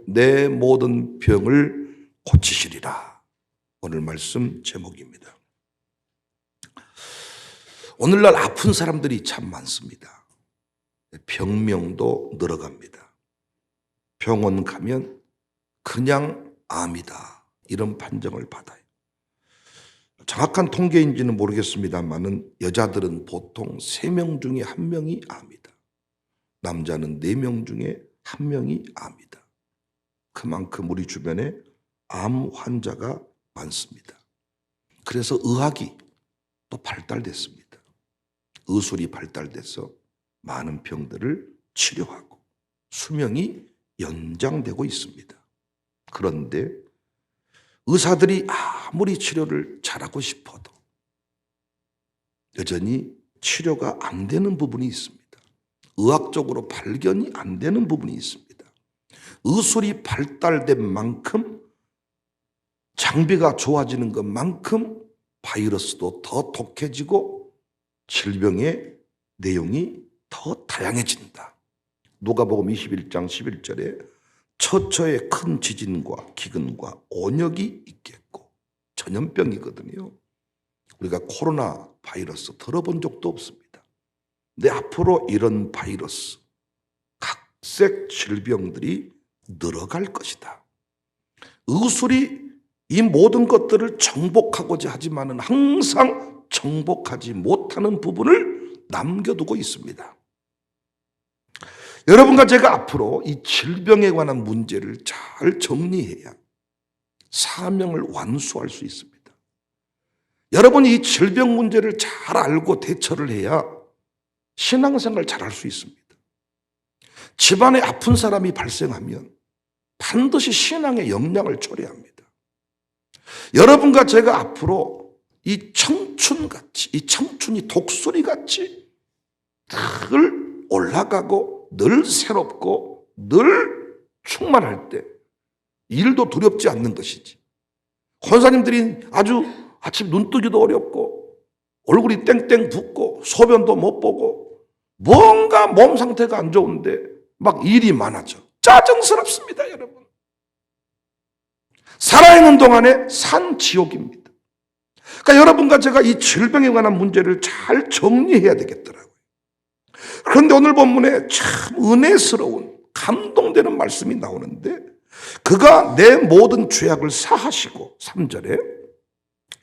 내 모든 병을 고치시리라. 오늘 말씀 제목입니다. 오늘날 아픈 사람들이 참 많습니다. 병명도 늘어갑니다. 병원 가면 그냥 암이다, 이런 판정을 받아요. 정확한 통계인지는 모르겠습니다만은 여자들은 보통 3명 중에 1명이 암이다. 남자는 4명 중에 1명이 암이다. 그만큼 우리 주변에 암 환자가 많습니다. 그래서 의학이 또 발달됐습니다. 의술이 발달돼서 많은 병들을 치료하고 수명이 연장되고 있습니다. 그런데 의사들이 아무리 치료를 잘하고 싶어도 여전히 치료가 안 되는 부분이 있습니다. 의학적으로 발견이 안 되는 부분이 있습니다. 의술이 발달된 만큼, 장비가 좋아지는 것만큼 바이러스도 더 독해지고 질병의 내용이 더 다양해진다. 누가복음 21장 11절에 처처에 큰 지진과 기근과 온역이 있겠고, 전염병이거든요. 우리가 코로나 바이러스 들어본 적도 없습니다. 근데 앞으로 이런 바이러스, 각색 질병들이 늘어갈 것이다. 의술이 이 모든 것들을 정복하고자 하지만은 항상 정복하지 못하는 부분을 남겨두고 있습니다. 여러분과 제가 앞으로 이 질병에 관한 문제를 잘 정리해야 사명을 완수할 수 있습니다. 여러분이 이 질병 문제를 잘 알고 대처를 해야 신앙생활 잘 할 수 있습니다. 집안에 아픈 사람이 발생하면 반드시 신앙의 영향을 초래합니다. 여러분과 제가 앞으로 이 청춘같이, 이 청춘이 독수리같이 늘 올라가고 늘 새롭고 늘 충만할 때 일도 두렵지 않는 것이지. 권사님들이 아주 아침 눈뜨기도 어렵고 얼굴이 땡땡 붓고 소변도 못 보고 뭔가 몸 상태가 안 좋은데 막 일이 많아져. 짜증스럽습니다, 여러분. 살아있는 동안에 산지옥입니다. 그러니까 여러분과 제가 이 질병에 관한 문제를 잘 정리해야 되겠더라고요. 그런데 오늘 본문에 참 은혜스러운 감동되는 말씀이 나오는데, 그가 내 모든 죄악을 사하시고 3절에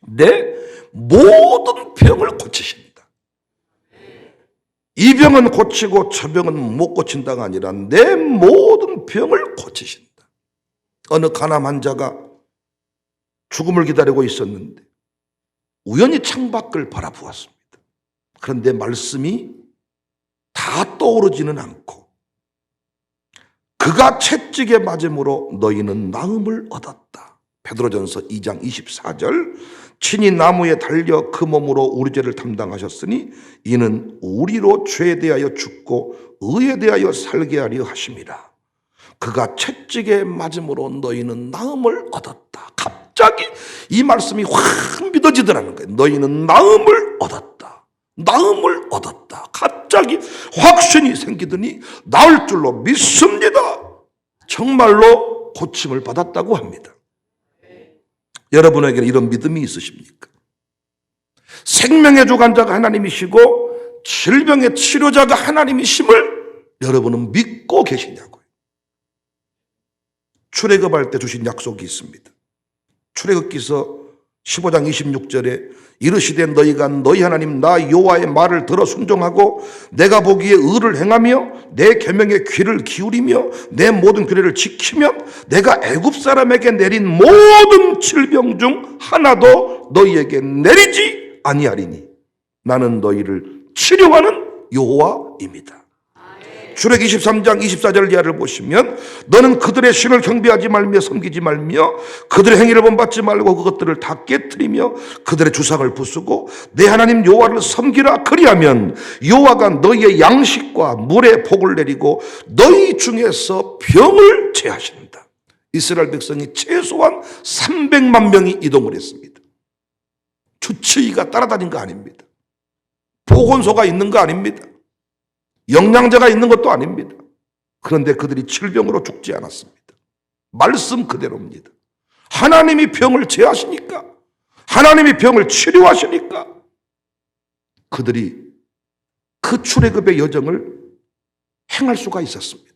내 모든 병을 고치십니다. 이 병은 고치고 저 병은 못 고친다가 아니라 내 모든 병을 고치신다. 어느 간암 환자가 죽음을 기다리고 있었는데 우연히 창밖을 바라보았습니다. 그런데 말씀이 다 떠오르지는 않고, 그가 채찍에 맞음으로 너희는 나음을 얻었다. 베드로전서 2장 24절, 친히 나무에 달려 그 몸으로 우리 죄를 담당하셨으니 이는 우리로 죄에 대하여 죽고 의에 대하여 살게 하려 하심이라. 그가 채찍에 맞음으로 너희는 나음을 얻었다. 갑자기 이 말씀이 확 믿어지더라는 거예요. 너희는 나음을 얻었다. 나음을 얻었다. 갑자기 확신이 생기더니 나을 줄로 믿습니다. 정말로 고침을 받았다고 합니다. 여러분에게는 이런 믿음이 있으십니까? 생명의 주관자가 하나님이시고 질병의 치료자가 하나님이심을 여러분은 믿고 계시냐고요. 출애굽할 때 주신 약속이 있습니다. 출애굽기서 15장 26절에 이르시되 너희가 너희 하나님 나 여호와의 말을 들어 순종하고 내가 보기에 의를 행하며 내 계명에 귀를 기울이며 내 모든 규례를 지키면 내가 애굽 사람에게 내린 모든 질병 중 하나도 너희에게 내리지 아니하리니 나는 너희를 치료하는 여호와입니다. 출애굽기 23장 24절 이하를 보시면 너는 그들의 신을 경배하지 말며 섬기지 말며 그들의 행위를 본받지 말고 그것들을 다 깨트리며 그들의 주상을 부수고 내 하나님 여호와를 섬기라. 그리하면 여호와가 너희의 양식과 물에 복을 내리고 너희 중에서 병을 제하신다. 이스라엘 백성이 최소한 300만 명이 이동을 했습니다. 주치의가 따라다닌 거 아닙니다. 보건소가 있는 거 아닙니다. 영양제가 있는 것도 아닙니다. 그런데 그들이 질병으로 죽지 않았습니다. 말씀 그대로입니다. 하나님이 병을 제하시니까, 하나님이 병을 치료하시니까 그들이 그 출애굽의 여정을 행할 수가 있었습니다.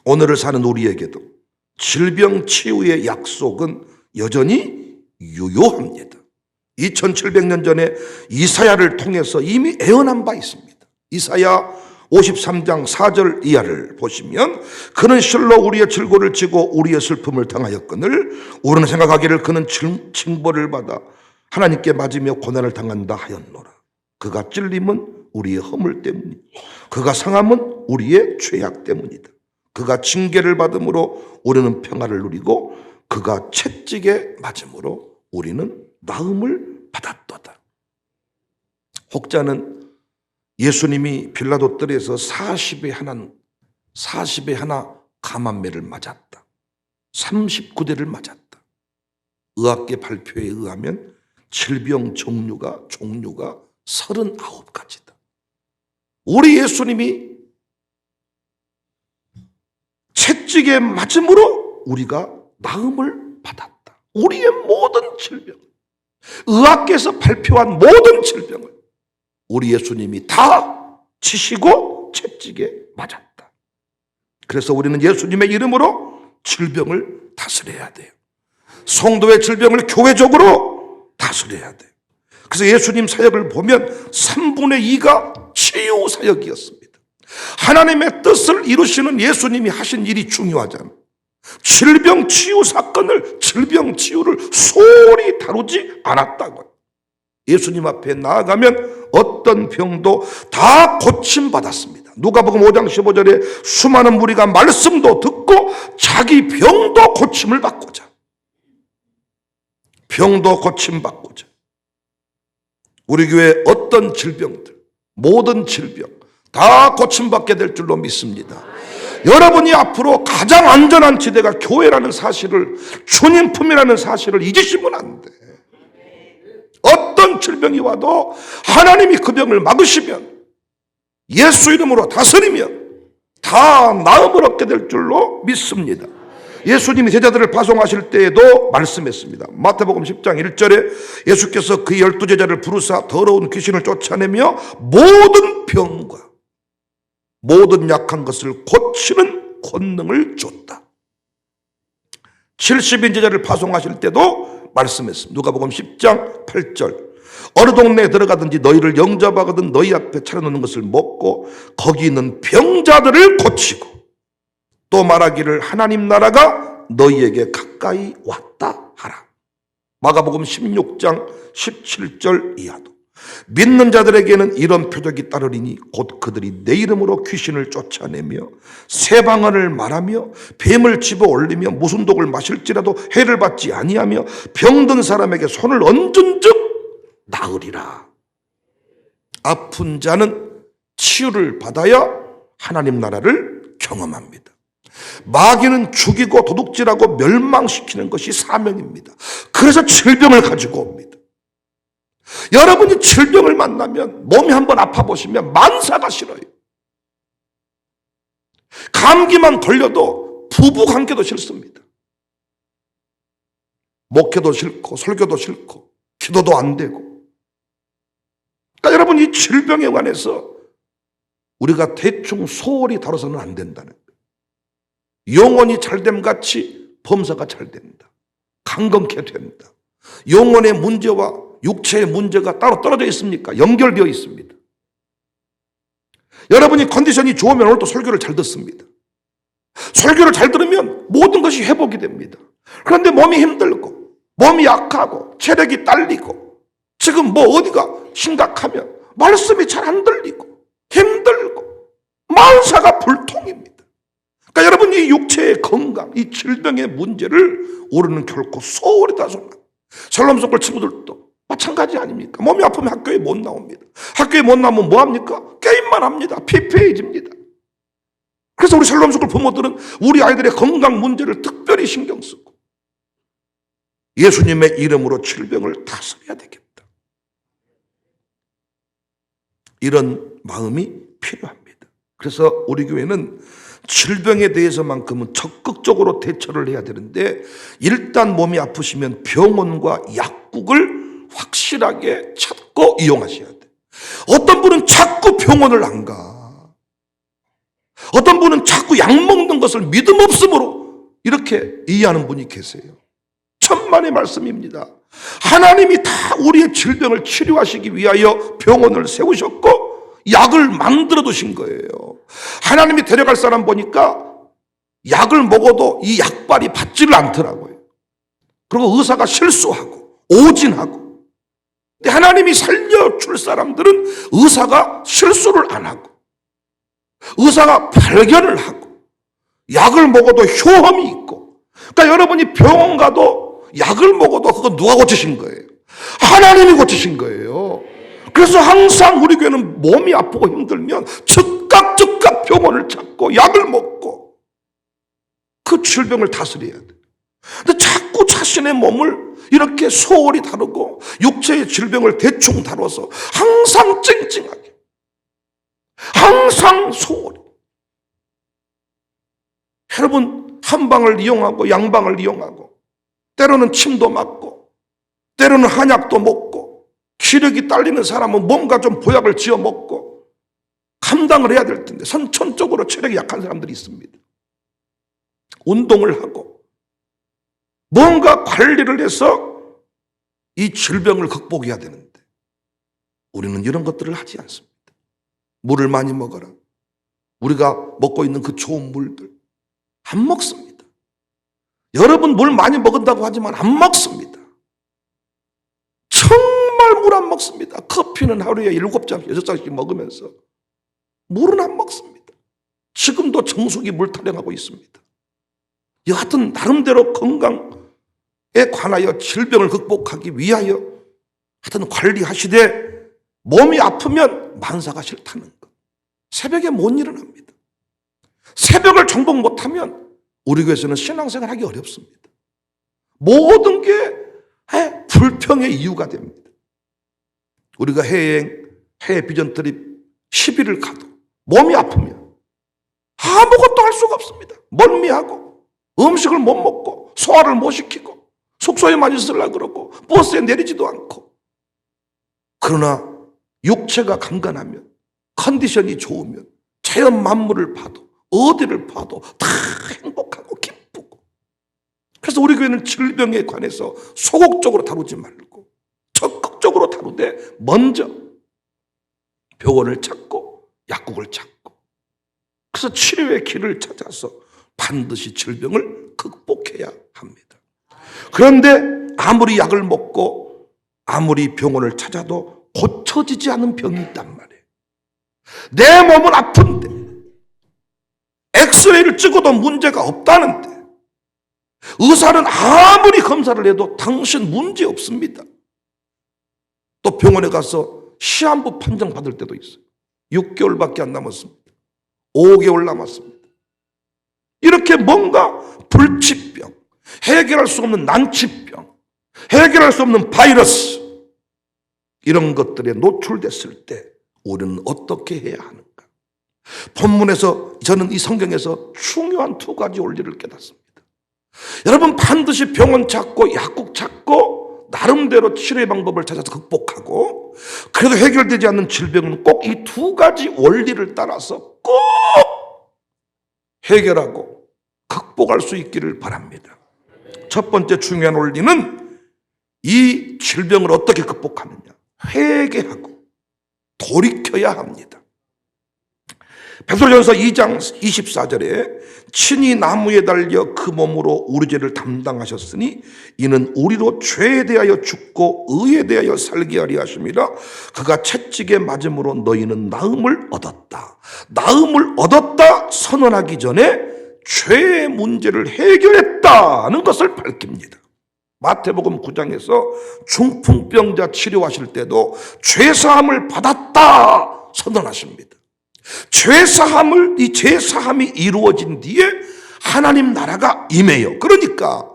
오늘을 사는 우리에게도 질병 치유의 약속은 여전히 유효합니다. 2700년 전에 이사야를 통해서 이미 예언한 바 있습니다. 이사야 53장 4절 이하를 보시면, 그는 실로 우리의 질고를 지고 우리의 슬픔을 당하였거늘 우리는 생각하기를 그는 징벌을 받아 하나님께 맞으며 고난을 당한다 하였노라. 그가 찔림은 우리의 허물 때문이고 그가 상함은 우리의 죄악 때문이다. 그가 징계를 받음으로 우리는 평화를 누리고 그가 채찍에 맞음으로 우리는 나음을 받았도다. 혹자는 예수님이 빌라도 뜰에서 40에 하나 감암매를 맞았다. 39대를 맞았다. 의학계 발표에 의하면 질병 종류가 39가지다. 우리 예수님이 채찍에 맞음으로 우리가 나음을 받았다. 우리의 모든 질병, 의학계에서 발표한 모든 질병을 우리 예수님이 다 치시고 채찍에 맞았다. 그래서 우리는 예수님의 이름으로 질병을 다스려야 돼요. 성도의 질병을 교회적으로 다스려야 돼요. 그래서 예수님 사역을 보면 3분의 2가 치유 사역이었습니다. 하나님의 뜻을 이루시는 예수님이 하신 일이 중요하잖아요. 질병 치유 사건을, 질병 치유를 소홀히 다루지 않았다고요. 예수님 앞에 나아가면 어떤 병도 다 고침받았습니다. 누가복음 5장 15절에 수많은 무리가 말씀도 듣고 자기 병도 고침을 받고자, 병도 고침받고자, 우리 교회 어떤 질병들, 모든 질병 다 고침받게 될 줄로 믿습니다. 여러분이 앞으로 가장 안전한 지대가 교회라는 사실을, 주님 품이라는 사실을 잊으시면 안 돼. 어떤 질병이 와도 하나님이 그 병을 막으시면, 예수 이름으로 다스리면 다 나음을 얻게 될 줄로 믿습니다. 예수님이 제자들을 파송하실 때에도 말씀했습니다. 마태복음 10장 1절에 예수께서 그 12제자를 부르사 더러운 귀신을 쫓아내며 모든 병과 모든 약한 것을 고치는 권능을 줬다. 70인 제자를 파송하실 때도 말씀했습니다. 누가복음 10장 8절, 어느 동네에 들어가든지 너희를 영접하거든 너희 앞에 차려놓는 것을 먹고 거기 있는 병자들을 고치고 또 말하기를 하나님 나라가 너희에게 가까이 왔다 하라. 마가복음 16장 17절 이하도 믿는 자들에게는 이런 표적이 따르리니 곧 그들이 내 이름으로 귀신을 쫓아내며 새 방언을 말하며 뱀을 집어 올리며 무슨 독을 마실지라도 해를 받지 아니하며 병든 사람에게 손을 얹은 즉 나으리라. 아픈 자는 치유를 받아야 하나님 나라를 경험합니다. 마귀는 죽이고 도둑질하고 멸망시키는 것이 사명입니다. 그래서 질병을 가지고 옵니다. 여러분이 질병을 만나면, 몸이 한번 아파 보시면 만사가 싫어요. 감기만 걸려도 부부관계도 싫습니다. 목회도 싫고 설교도 싫고 기도도 안 되고. 그러니까 여러분, 이 질병에 관해서 우리가 대충 소홀히 다뤄서는 안 된다는 거예요. 영혼이 잘됨 같이 범사가 잘 된다. 강건케 된다. 영혼의 문제와 육체의 문제가 따로 떨어져 있습니까? 연결되어 있습니다. 여러분이 컨디션이 좋으면 오늘도 설교를 잘 듣습니다. 설교를 잘 들으면 모든 것이 회복이 됩니다. 그런데 몸이 힘들고 몸이 약하고 체력이 딸리고 지금 뭐 어디가 심각하면 말씀이 잘 안 들리고 힘들고 만사가 불통입니다. 그러니까 여러분, 이 육체의 건강, 이 질병의 문제를 우리는 결코 소홀히 다뤄서는, 샬롬스쿨 친구들도 마찬가지 아닙니까? 몸이 아프면 학교에 못 나옵니다. 학교에 못 나오면 뭐합니까? 게임만 합니다. 피폐해집니다. 그래서 우리 샬롬스쿨 부모들은 우리 아이들의 건강 문제를 특별히 신경 쓰고 예수님의 이름으로 질병을 다스려야 되겠다. 이런 마음이 필요합니다. 그래서 우리 교회는 질병에 대해서만큼은 적극적으로 대처를 해야 되는데 일단 몸이 아프시면 병원과 약국을 확실하게 찾고 이용하셔야 돼. 어떤 분은 자꾸 병원을 안 가. 어떤 분은 자꾸 약 먹는 것을 믿음 없음으로 이렇게 이해하는 분이 계세요. 천만의 말씀입니다. 하나님이 다 우리의 질병을 치료하시기 위하여 병원을 세우셨고 약을 만들어 두신 거예요. 하나님이 데려갈 사람 보니까 약을 먹어도 이 약발이 받지를 않더라고요. 그리고 의사가 실수하고 오진하고. 근데 하나님이 살려줄 사람들은 의사가 실수를 안 하고 의사가 발견을 하고 약을 먹어도 효험이 있고. 그러니까 여러분이 병원 가도 약을 먹어도 그거 누가 고치신 거예요? 하나님이 고치신 거예요. 그래서 항상 우리 교회는 몸이 아프고 힘들면 즉각 병원을 찾고 약을 먹고 그 질병을 다스려야 돼. 근데 자꾸 자신의 몸을 이렇게 소홀히 다루고 육체의 질병을 대충 다뤄서 항상 찡찡하게, 항상 소홀히. 여러분, 한방을 이용하고 양방을 이용하고 때로는 침도 맞고 때로는 한약도 먹고 기력이 딸리는 사람은 뭔가 좀 보약을 지어 먹고 감당을 해야 될 텐데 선천적으로 체력이 약한 사람들이 있습니다. 운동을 하고 뭔가 관리를 해서 이 질병을 극복해야 되는데 우리는 이런 것들을 하지 않습니다. 물을 많이 먹어라. 우리가 먹고 있는 그 좋은 물들 안 먹습니다. 여러분 물 많이 먹은다고 하지만 안 먹습니다. 정말 물 안 먹습니다. 커피는 하루에 7잔, 6잔씩 먹으면서 물은 안 먹습니다. 지금도 정수기 물 타령하고 있습니다. 여하튼 나름대로 건강에 관하여 질병을 극복하기 위하여 하여튼 관리하시되 몸이 아프면 만사가 싫다는 것. 새벽에 못 일어납니다. 새벽을 정복 못하면 우리 교회에서는 신앙생활 하기 어렵습니다. 모든 게 불평의 이유가 됩니다. 우리가 해외 비전 트립 10일을 가도 몸이 아프면 아무것도 할 수가 없습니다. 멀미하고 음식을 못 먹고 소화를 못 시키고 숙소에만 있으려고 그러고 버스에 내리지도 않고. 그러나 육체가 강건하면 컨디션이 좋으면 자연 만물을 봐도 어디를 봐도 다 행복하고 기쁘고. 그래서 우리 교회는 질병에 관해서 소극적으로 다루지 말고 적극적으로 다루되 먼저 병원을 찾고 약국을 찾고 그래서 치료의 길을 찾아서 반드시 질병을 극복해야 합니다. 그런데 아무리 약을 먹고 아무리 병원을 찾아도 고쳐지지 않은 병이 있단 말이에요. 내 몸은 아픈데 엑스레이를 찍어도 문제가 없다는데 의사는 아무리 검사를 해도 당신 문제 없습니다. 또 병원에 가서 시한부 판정 받을 때도 있어요. 6개월밖에 안 남았습니다. 5개월 남았습니다. 이렇게 뭔가 불치병, 해결할 수 없는 난치병, 해결할 수 없는 바이러스 이런 것들에 노출됐을 때 우리는 어떻게 해야 하는가? 본문에서 저는 이 성경에서 중요한 2가지 원리를 깨닫습니다. 여러분 반드시 병원 찾고 약국 찾고 나름대로 치료의 방법을 찾아서 극복하고 그래도 해결되지 않는 질병은 꼭 이 2가지 원리를 따라서 꼭 해결하고 극복할 수 있기를 바랍니다. 첫 번째 중요한 원리는 이 질병을 어떻게 극복하느냐? 회개하고 돌이켜야 합니다. 베드로전서 2장 24절에 친히 나무에 달려 그 몸으로 우리 죄를 담당하셨으니 이는 우리로 죄에 대하여 죽고 의에 대하여 살게 하리 하심이라. 그가 채찍에 맞음으로 너희는 나음을 얻었다. 나음을 얻었다 선언하기 전에 죄의 문제를 해결했다는 것을 밝힙니다. 마태복음 9장에서 중풍병자 치료하실 때도 죄사함을 받았다 선언하십니다. 죄사함을, 이 죄사함이 이루어진 뒤에 하나님 나라가 임해요. 그러니까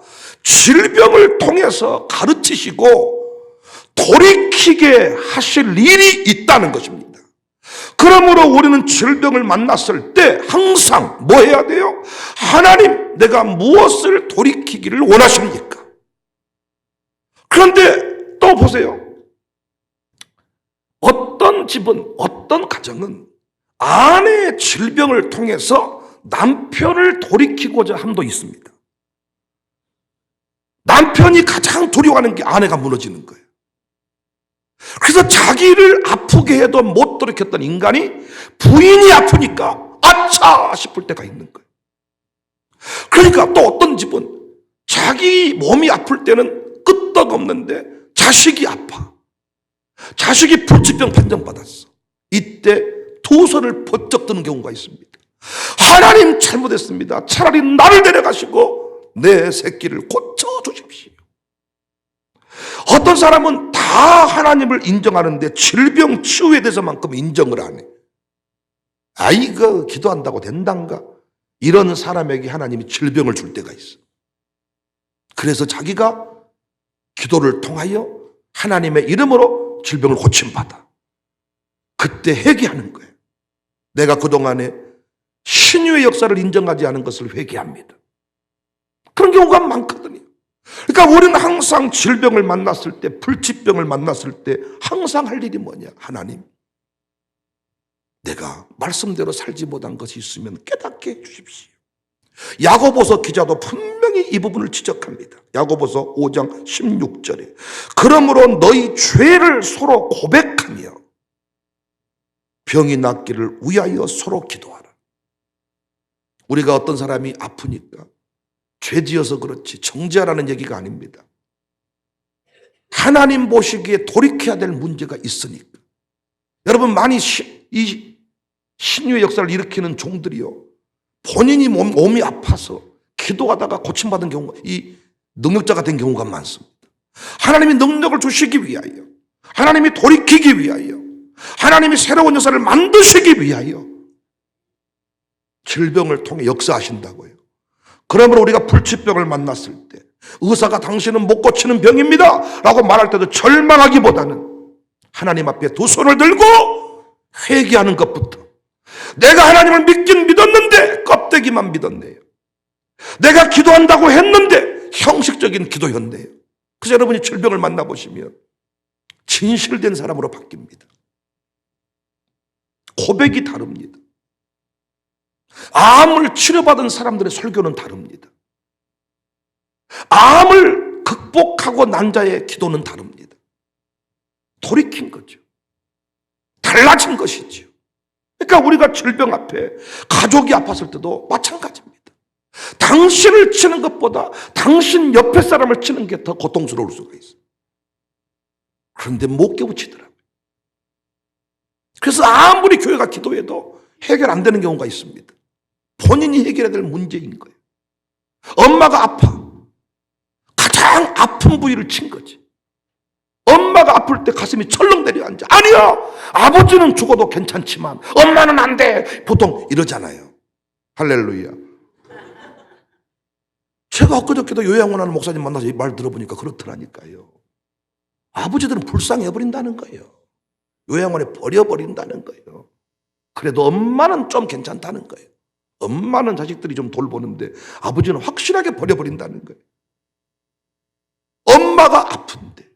질병을 통해서 가르치시고 돌이키게 하실 일이 있다는 것입니다. 그 그러므로 우리는 질병을 만났을 때 항상 뭐 해야 돼요? 하나님, 내가 무엇을 돌이키기를 원하십니까? 그런데 또 보세요. 어떤 집은, 어떤 가정은 아내의 질병을 통해서 남편을 돌이키고자 함도 있습니다. 남편이 가장 두려워하는 게 아내가 무너지는 거예요. 그래서 자기를 아프게 해도 못 돌이켰던 인간이 부인이 아프니까 아차 싶을 때가 있는 거예요. 그러니까 또 어떤 집은 자기 몸이 아플 때는 끄떡없는데 자식이 아파. 자식이 불치병 판정받았어. 이때 두 손을 번쩍 드는 경우가 있습니다. 하나님 잘못했습니다. 차라리 나를 데려가시고 내 새끼를 고쳐주십시오. 어떤 사람은 다 하나님을 인정하는데 질병 치유에 대해서만큼 인정을 안 해. 아이고 기도한다고 된단가? 이런 사람에게 하나님이 질병을 줄 때가 있어. 그래서 자기가 기도를 통하여 하나님의 이름으로 질병을 고침받아. 그때 회개하는 거예요. 내가 그동안에 신유의 역사를 인정하지 않은 것을 회개합니다. 그런 경우가 많거든요. 그러니까 우리는 항상 질병을 만났을 때, 불치병을 만났을 때 항상 할 일이 뭐냐? 하나님, 내가 말씀대로 살지 못한 것이 있으면 깨닫게 해주십시오. 야고보서 기자도 분명히 이 부분을 지적합니다. 야고보서 5장 16절에 그러므로 너희 죄를 서로 고백하며 병이 낫기를 위하여 서로 기도하라. 우리가 어떤 사람이 아프니까 죄지어서 그렇지 정죄하라는 얘기가 아닙니다. 하나님 보시기에 돌이켜야 될 문제가 있으니까. 여러분 많이 이 신유의 역사를 일으키는 종들이요, 본인이 몸이 아파서 기도하다가 고침받은 경우, 이 능력자가 된 경우가 많습니다. 하나님이 능력을 주시기 위하여, 하나님이 돌이키기 위하여, 하나님이 새로운 역사를 만드시기 위하여 질병을 통해 역사하신다고요. 그러므로 우리가 불치병을 만났을 때 의사가 당신은 못 고치는 병입니다 라고 말할 때도 절망하기보다는 하나님 앞에 두 손을 들고 회개하는 것부터, 내가 하나님을 믿긴 믿었는데 껍데기만 믿었네요. 내가 기도한다고 했는데 형식적인 기도였네요. 그래서 여러분이 질병을 만나보시면 진실된 사람으로 바뀝니다. 고백이 다릅니다. 암을 치료받은 사람들의 설교는 다릅니다. 암을 극복하고 난 자의 기도는 다릅니다. 돌이킨 거죠. 달라진 것이죠. 그러니까 우리가 질병 앞에, 가족이 아팠을 때도 마찬가지입니다. 당신을 치는 것보다 당신 옆에 사람을 치는 게 더 고통스러울 수가 있어요. 그런데 못 깨우치더라고요. 그래서 아무리 교회가 기도해도 해결 안 되는 경우가 있습니다. 본인이 해결해야 될 문제인 거예요. 엄마가 아파. 가장 아픈 부위를 친 거지. 엄마가 아플 때 가슴이 철렁 내려앉아. 아니요, 아버지는 죽어도 괜찮지만 엄마는 안 돼. 보통 이러잖아요. 할렐루야. 제가 엊그저께도 요양원 하는 목사님 만나서 이 말 들어보니까 그렇더라니까요. 아버지들은 불쌍해버린다는 거예요. 요양원에 버려버린다는 거예요. 그래도 엄마는 좀 괜찮다는 거예요. 엄마는 자식들이 좀 돌보는데 아버지는 확실하게 버려버린다는 거예요. 엄마가 아픈데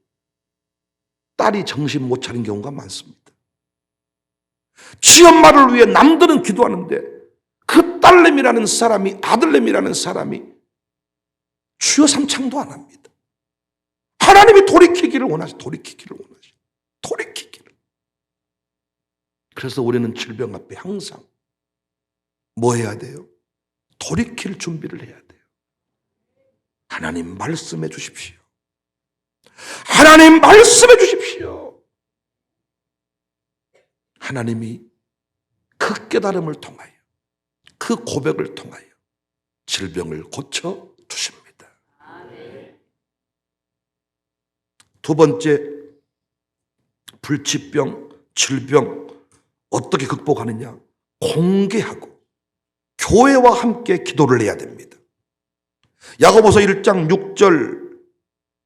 딸이 정신 못 차린 경우가 많습니다. 지 엄마를 위해 남들은 기도하는데 그 딸내미라는 사람이, 아들내미라는 사람이 주여 삼창도 안 합니다. 하나님이 돌이키기를 원하시, 돌이키기를. 그래서 우리는 질병 앞에 항상 뭐 해야 돼요? 돌이킬 준비를 해야 돼요. 하나님 말씀해 주십시오. 하나님 말씀해 주십시오. 하나님이 그 깨달음을 통하여, 그 고백을 통하여 질병을 고쳐 주십니다. 두 번째, 불치병, 질병 어떻게 극복하느냐? 공개하고 교회와 함께 기도를 해야 됩니다. 야고보서 1장 6절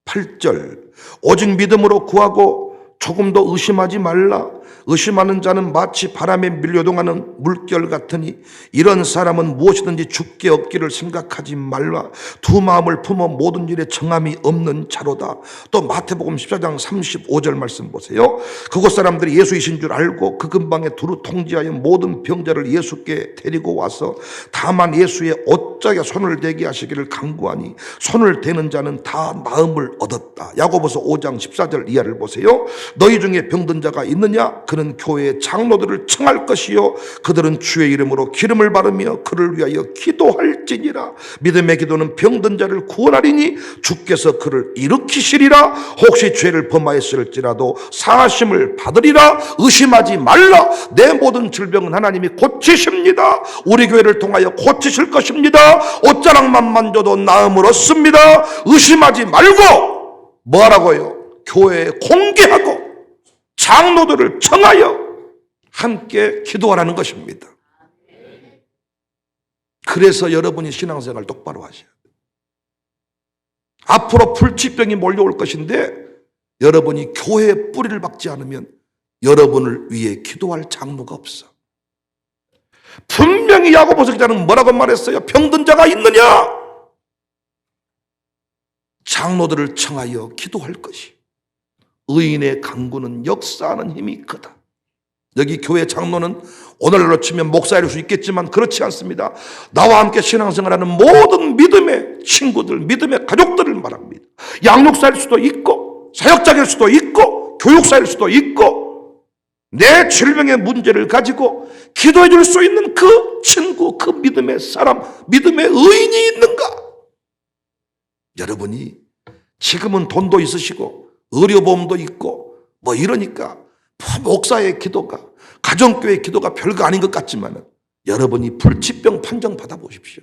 8절 오직 믿음으로 구하고 조금도 의심하지 말라. 의심하는 자는 마치 바람에 밀려동하는 물결 같으니 이런 사람은 무엇이든지 죽게 얻기를 생각하지 말라. 두 마음을 품어 모든 일에 정함이 없는 자로다. 또 마태복음 14장 35절 말씀 보세요. 그곳 사람들이 예수이신 줄 알고 그 근방에 두루 통지하여 모든 병자를 예수께 데리고 와서 다만 예수의 옷짝에 손을 대게 하시기를 간구하니 손을 대는 자는 다 나음을 얻었다. 야고보서 5장 14절 이하를 보세요. 너희 중에 병든 자가 있느냐? 그는 교회의 장로들을 청할 것이요 그들은 주의 이름으로 기름을 바르며 그를 위하여 기도할지니라. 믿음의 기도는 병든 자를 구원하리니 주께서 그를 일으키시리라. 혹시 죄를 범하였을지라도 사하심을 받으리라. 의심하지 말라. 내 모든 질병은 하나님이 고치십니다. 우리 교회를 통하여 고치실 것입니다. 옷자락만 만져도 나음을 얻습니다. 의심하지 말고 뭐하라고요? 교회에 공개하고 장로들을 청하여 함께 기도하라는 것입니다. 그래서 여러분이 신앙생활 똑바로 하셔야 돼요. 앞으로 불치병이 몰려올 것인데 여러분이 교회에 뿌리를 박지 않으면 여러분을 위해 기도할 장로가 없어. 분명히 야고보서 기자는 뭐라고 말했어요? 병든 자가 있느냐? 장로들을 청하여 기도할 것이. 의인의 간구는 역사하는 힘이 크다. 여기 교회 장로는 오늘날로 치면 목사일 수 있겠지만 그렇지 않습니다. 나와 함께 신앙생활하는 모든 믿음의 친구들, 믿음의 가족들을 말합니다. 양육사일 수도 있고 사역자일 수도 있고 교육사일 수도 있고 내 질병의 문제를 가지고 기도해 줄 수 있는 그 친구, 그 믿음의 사람, 믿음의 의인이 있는가? 여러분이 지금은 돈도 있으시고 의료보험도 있고 뭐 이러니까 목사의 기도가, 가정교회의 기도가 별거 아닌 것 같지만 여러분이 불치병 판정 받아보십시오.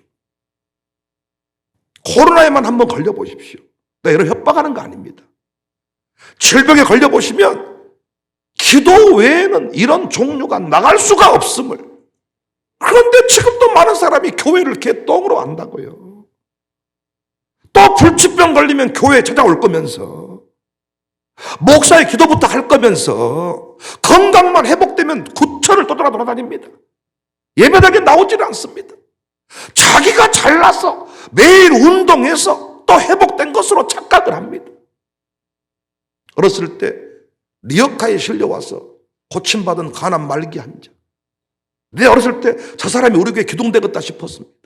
코로나에만 한번 걸려보십시오. 여러분 협박하는 거 아닙니다. 질병에 걸려보시면 기도 외에는 이런 종류가 나갈 수가 없음을. 그런데 지금도 많은 사람이 교회를 개똥으로 안다고요. 또 불치병 걸리면 교회에 찾아올 거면서 목사의 기도부터 할 거면서 건강만 회복되면 구천을 돌아다닙니다. 예배당에 나오지는 않습니다. 자기가 잘나서 매일 운동해서 또 회복된 것으로 착각을 합니다. 어렸을 때 리어카에 실려와서 고침받은 가난 말기 환자. 내 어렸을 때 저 사람이 우리 교회 기둥되겠다 싶었습니다.